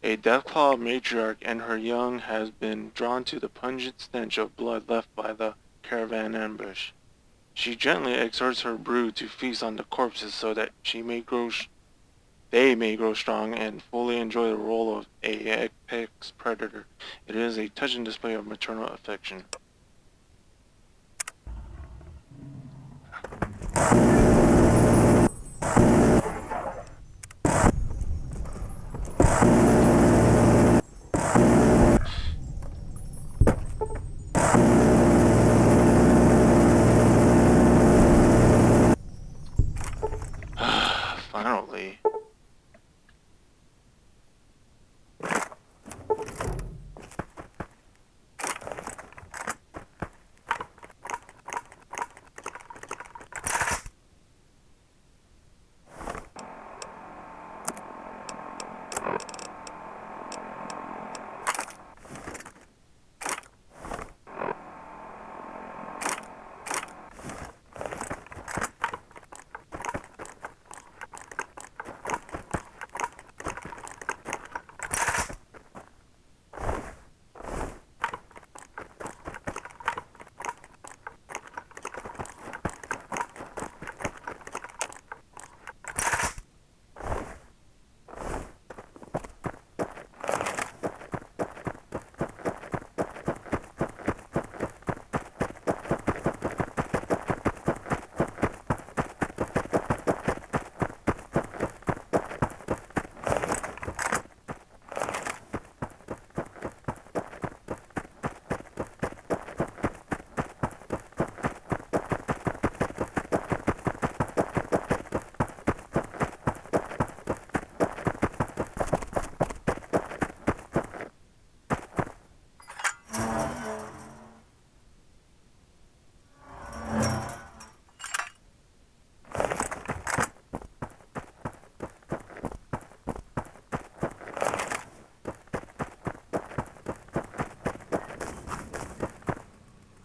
A deathclaw matriarch and her young has been drawn to the pungent stench of blood left by the caravan ambush. She gently exhorts her brood to feast on the corpses so that they may grow strong and fully enjoy the role of a apex predator. It is a touching display of maternal affection. Finally.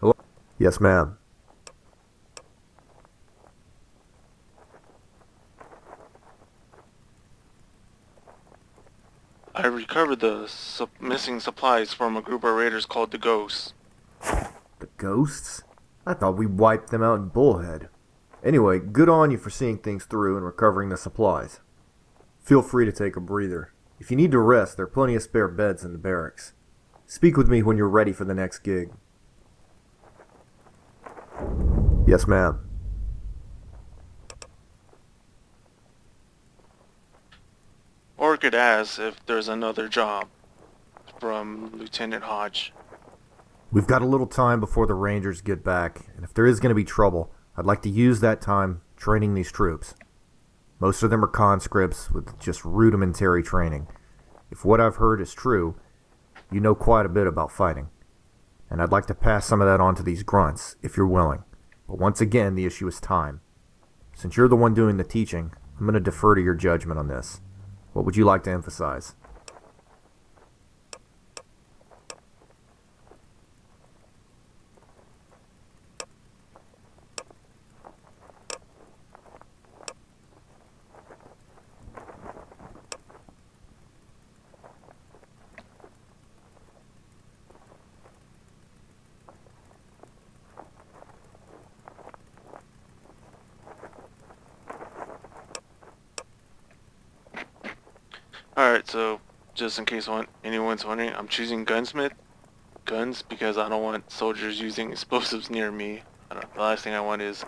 Hello? Yes, ma'am. I recovered the missing supplies from a group of raiders called the Ghosts. The ghosts? I thought we wiped them out in Bullhead. Anyway, good on you for seeing things through and recovering the supplies. Feel free to take a breather. If you need to rest, there are plenty of spare beds in the barracks. Speak with me when you're ready for the next gig. Yes, ma'am. Orchid asks if there's another job from Lieutenant Hodge. We've got a little time before the Rangers get back, and if there is going to be trouble, I'd like to use that time training these troops. Most of them are conscripts with just rudimentary training. If what I've heard is true, you know quite a bit about fighting. And I'd like to pass some of that on to these grunts, if you're willing. But once again, the issue is time. Since you're the one doing the teaching, I'm going to defer to your judgment on this. What would you like to emphasize? Alright, so just in case anyone's wondering, I'm choosing guns because I don't want soldiers using explosives near me. The last thing I want is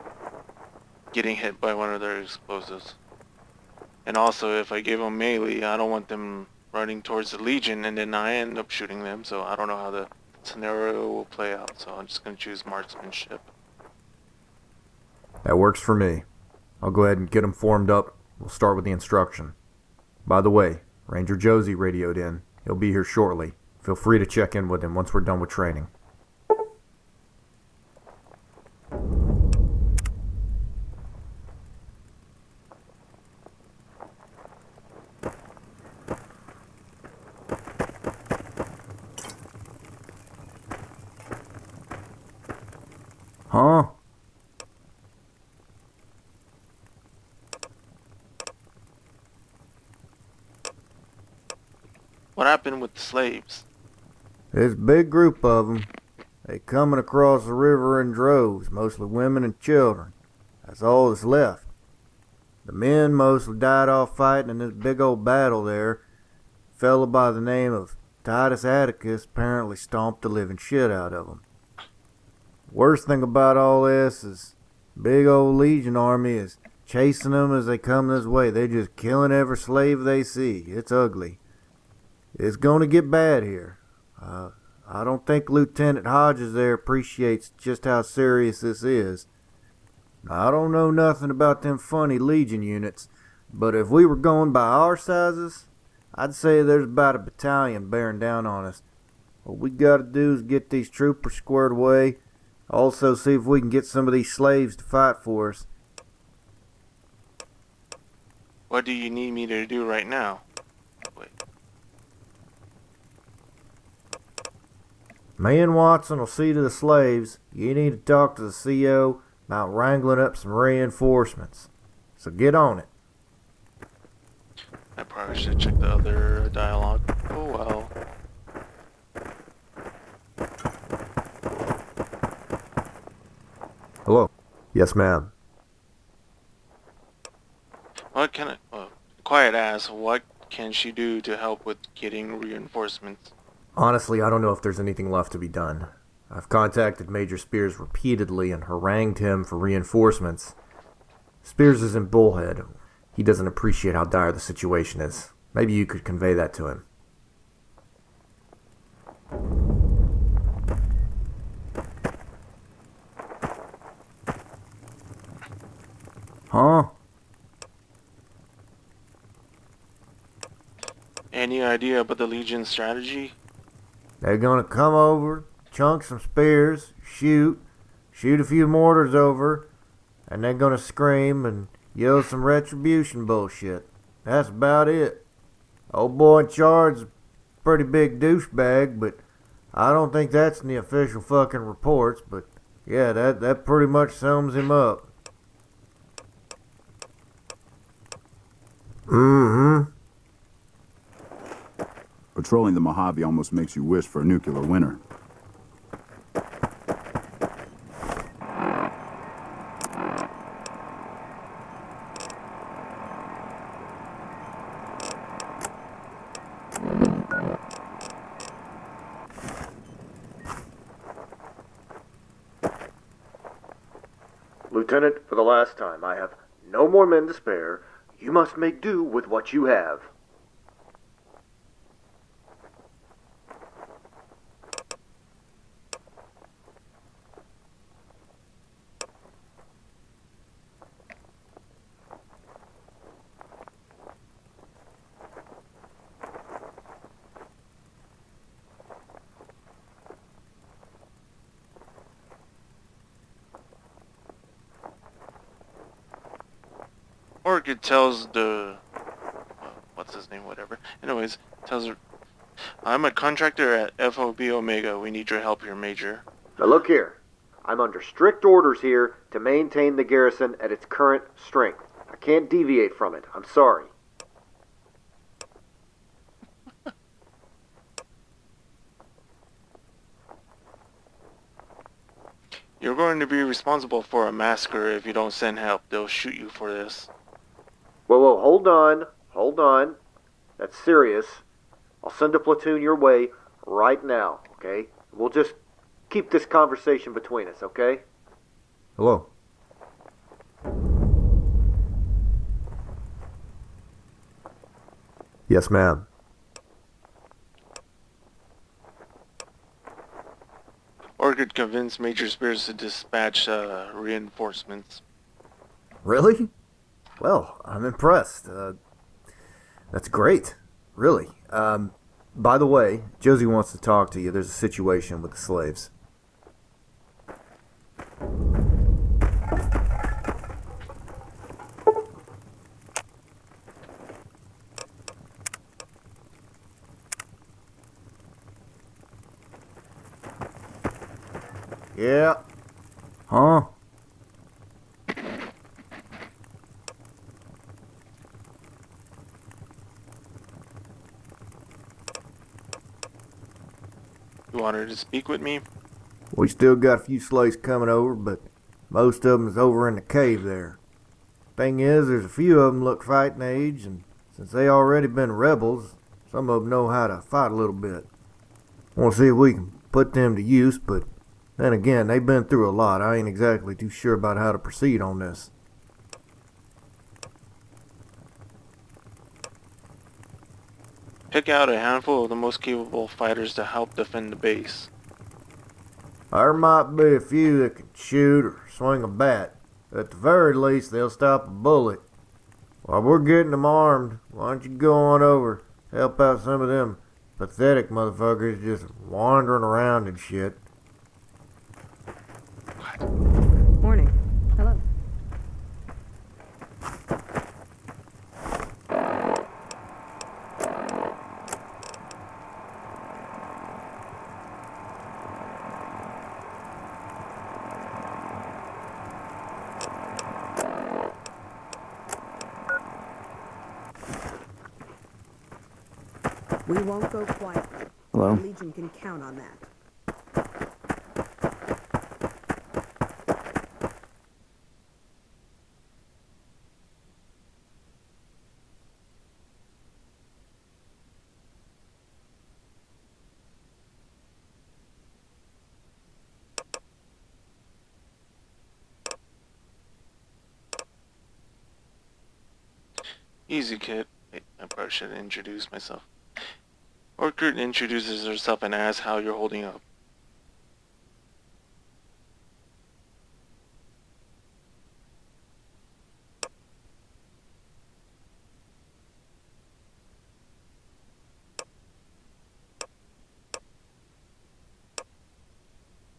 getting hit by one of their explosives. And also, if I give them melee, I don't want them running towards the Legion and then I end up shooting them, so I don't know how the scenario will play out, so I'm just going to choose marksmanship. That works for me. I'll go ahead and get them formed up. We'll start with the instruction. By the way, Ranger Josey radioed in. He'll be here shortly. Feel free to check in with him once we're done with training. Huh? What happened with the slaves? There's a big group of 'em. They coming across the river in droves, mostly women and children. That's all that's left. The men mostly died off fighting in this big old battle there. A fella by the name of Titus Atticus apparently stomped the living shit out of 'em. Worst thing about all this is big old Legion army is chasing them as they come this way. They're just killing every slave they see. It's ugly. It's gonna get bad here. I don't think Lieutenant Hodges there appreciates just how serious this is. I don't know nothing about them funny Legion units, but if we were going by our sizes, I'd say there's about a battalion bearing down on us. What we gotta do is get these troopers squared away. Also see if we can get some of these slaves to fight for us. What do you need me to do right now? Wait. Me and Watson will see to the slaves. You need to talk to the CO about wrangling up some reinforcements. So get on it. I probably should check the other dialogue. Oh well. Hello? Yes, ma'am. What can Quiet ass, what can she do to help with getting reinforcements? Honestly, I don't know if there's anything left to be done. I've contacted Major Spears repeatedly and harangued him for reinforcements. Spears is in Bullhead. He doesn't appreciate how dire the situation is. Maybe you could convey that to him. Huh? Any idea about the Legion's strategy? They're gonna come over, chunk some spears, shoot a few mortars over, and they're gonna scream and yell some retribution bullshit. That's about it. Old boy in charge is a pretty big douchebag, but I don't think that's in the official fucking reports, but yeah, that pretty much sums him up. Mm-hmm. Patrolling the Mojave almost makes you wish for a nuclear winter. Lieutenant, for the last time, I have no more men to spare. You must make do with what you have. Orchid tells the what's his name, whatever. Anyways, tells her, I'm a contractor at FOB Omega. We need your help here, Major. Now look here. I'm under strict orders here to maintain the garrison at its current strength. I can't deviate from it. I'm sorry. You're going to be responsible for a massacre if you don't send help. They'll shoot you for this. Whoa, hold on. That's serious. I'll send a platoon your way right now, okay? We'll just keep this conversation between us, okay? Hello. Yes, ma'am. Orchid convinced Major Spears to dispatch reinforcements. Really? Well, I'm impressed. That's great. Really. By the way, Josey wants to talk to you. There's a situation with the slaves. Yeah. Huh? wanted to speak with me? We still got a few slaves coming over, but most of 'em is over in the cave there. Thing is, there's a few of 'em look fighting age, and since they already been rebels, some of 'em know how to fight a little bit. Want to see if we can put them to use, but then again, they've been through a lot. I ain't exactly too sure about how to proceed on this. Pick out a handful of the most capable fighters to help defend the base. There might be a few that can shoot or swing a bat. At the very least, they'll stop a bullet. While we're getting them armed, why don't you go on over, help out some of them pathetic motherfuckers just wandering around and shit. Morning. Hello. We won't go quietly. Hello? The Legion can count on that. Easy, kid. Wait, I probably should introduce myself. Orchard introduces herself and asks how you're holding up.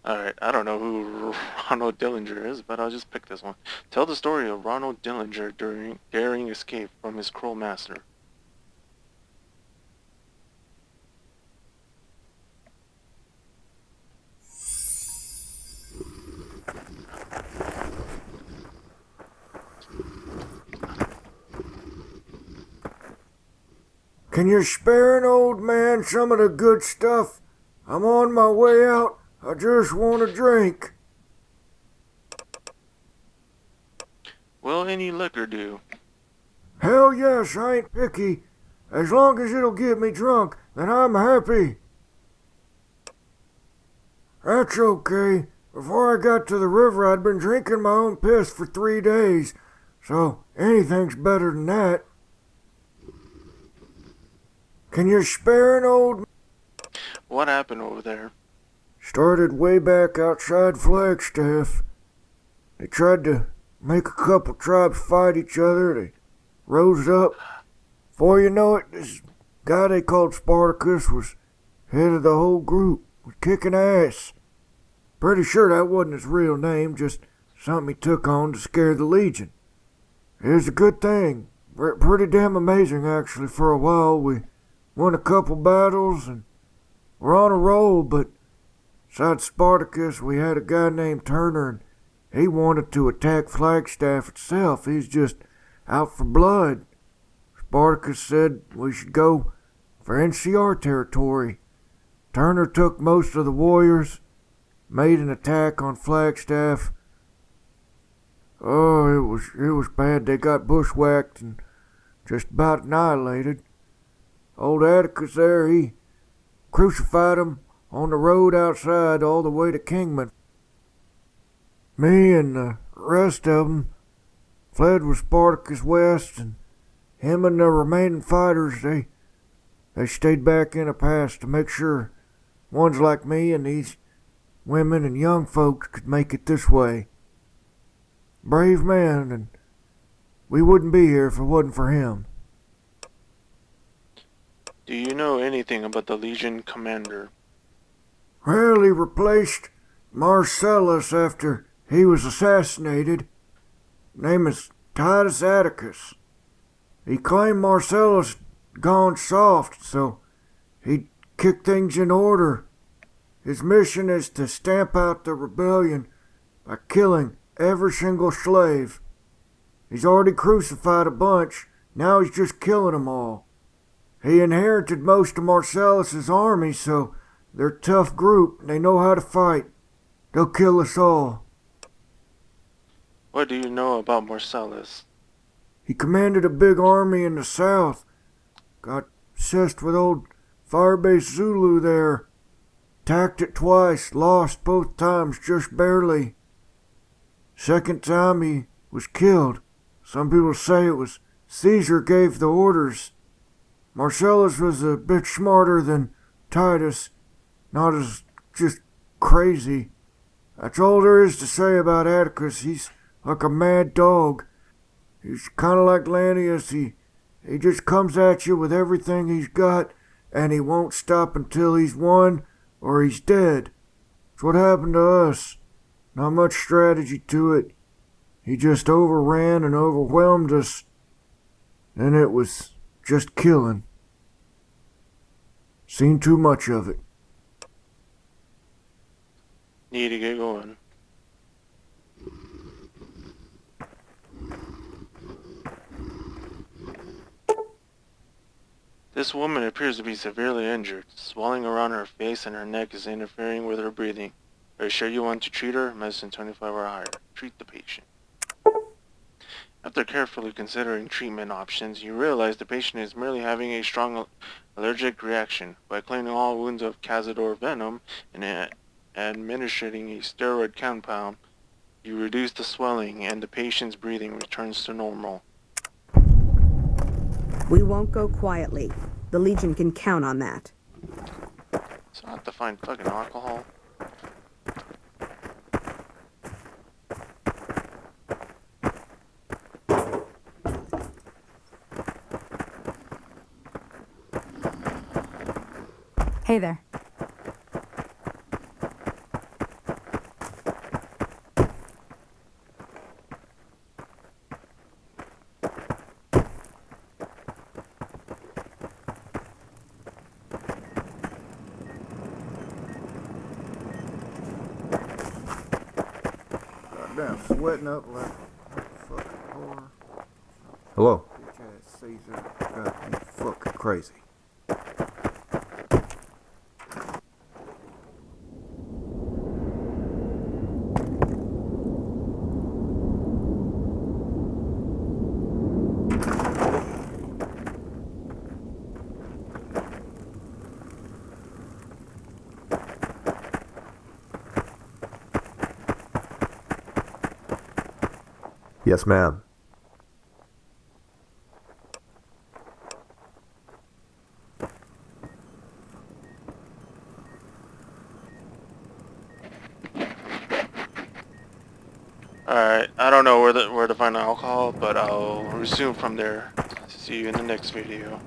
Alright, I don't know who Ronald Dillinger is, but I'll just pick this one. Tell the story of Ronald Dillinger during daring escape from his cruel master. Can you spare an old man some of the good stuff? I'm on my way out. I just want a drink. Will any liquor do? Hell yes, I ain't picky. As long as it'll get me drunk, then I'm happy. That's okay. Before I got to the river, I'd been drinking my own piss for 3 days, so anything's better than that. Can you spare an old... What happened over there? Started way back outside Flagstaff. They tried to make a couple tribes fight each other. They rose up. Before you know it, this guy they called Spartacus was head of the whole group, was kicking ass. Pretty sure that wasn't his real name, just something he took on to scare the Legion. It was a good thing. Pretty damn amazing, actually. For a while, we won a couple battles and we're on a roll, but besides Spartacus, we had a guy named Turner, and he wanted to attack Flagstaff itself. He's just out for blood. Spartacus said we should go for NCR territory. Turner took most of the warriors, made an attack on Flagstaff. Oh, it was bad. They got bushwhacked and just about annihilated. Old Atticus there, he crucified them on the road outside all the way to Kingman. Me and the rest of them fled with Spartacus west, and him and the remaining fighters, they stayed back in a pass to make sure ones like me and these women and young folks could make it this way. Brave man, and we wouldn't be here if it wasn't for him. Do you know anything about the Legion commander? Well, he replaced Marcellus after he was assassinated. Name is Titus Atticus. He claimed Marcellus gone soft, so he'd kick things in order. His mission is to stamp out the rebellion by killing every single slave. He's already crucified a bunch, now he's just killing them all. He inherited most of Marcellus's army, so They're a tough group. They know how to fight. They'll kill us all. What do you know about Marcellus? He commanded a big army in the south. Got obsessed with old Firebase Zulu there. Attacked it twice, lost both times just barely. Second time he was killed. Some people say it was Caesar gave the orders. Marcellus was a bit smarter than Titus, not as just crazy. That's all there is to say about Atticus. He's like a mad dog. He's kind of like Lannius. He just comes at you with everything he's got, and he won't stop until he's won or he's dead. It's what happened to us. Not much strategy to it. He just overran and overwhelmed us, and it was just killing. Seen too much of it. Need to get going. This woman appears to be severely injured. Swelling around her face and her neck is interfering with her breathing. Are you sure you want to treat her? Medicine 25 or higher. Treat the patient. After carefully considering treatment options, you realize the patient is merely having a strong allergic reaction. By cleaning all wounds of Cazador venom and administering a steroid compound, you reduce the swelling and the patient's breathing returns to normal. We won't go quietly. The Legion can count on that. So I have to find fucking alcohol. Hey there. Goddamn, sweating up like fucking whore. Hello? Bitch ass Caesar got me fucking crazy. Yes, ma'am. Alright, I don't know where to find alcohol, but I'll resume from there. See you in the next video.